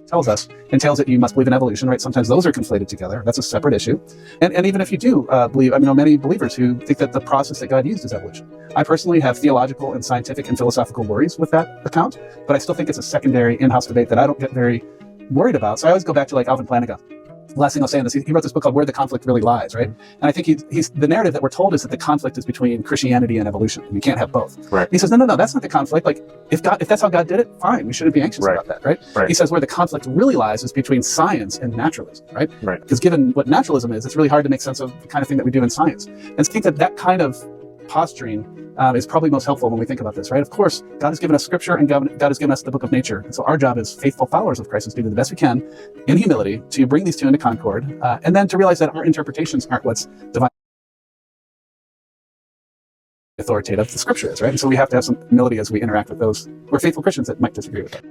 tells us entails that you must believe in evolution, right? Sometimes those are conflated together. That's a separate issue. And even if you do believe, I know many believers who think that the process that God used is evolution. I personally have theological and scientific and philosophical worries with that account, but I still think it's a secondary in-house debate that I don't get very worried about. So I always go back to like Alvin Plantinga. Last thing I'll say on this, he wrote this book called Where the Conflict Really Lies, right? And I think he's the narrative that we're told is that the conflict is between Christianity and evolution, and you can't have both. Right. He says, no, that's not the conflict. Like, if that's how God did it, fine, we shouldn't be anxious about that, right? He says where the conflict really lies is between science and naturalism, right? Because given what naturalism is, it's really hard to make sense of the kind of thing that we do in science. And I think that kind of posturing is probably most helpful when we think about this, right? Of course, God has given us scripture and God has given us the book of nature. And so our job as faithful followers of Christ is to do the best we can in humility to bring these two into concord, and then to realize that our interpretations aren't what's divine authoritative the scripture is, right? And so we have to have some humility as we interact with those who are faithful Christians that might disagree with that.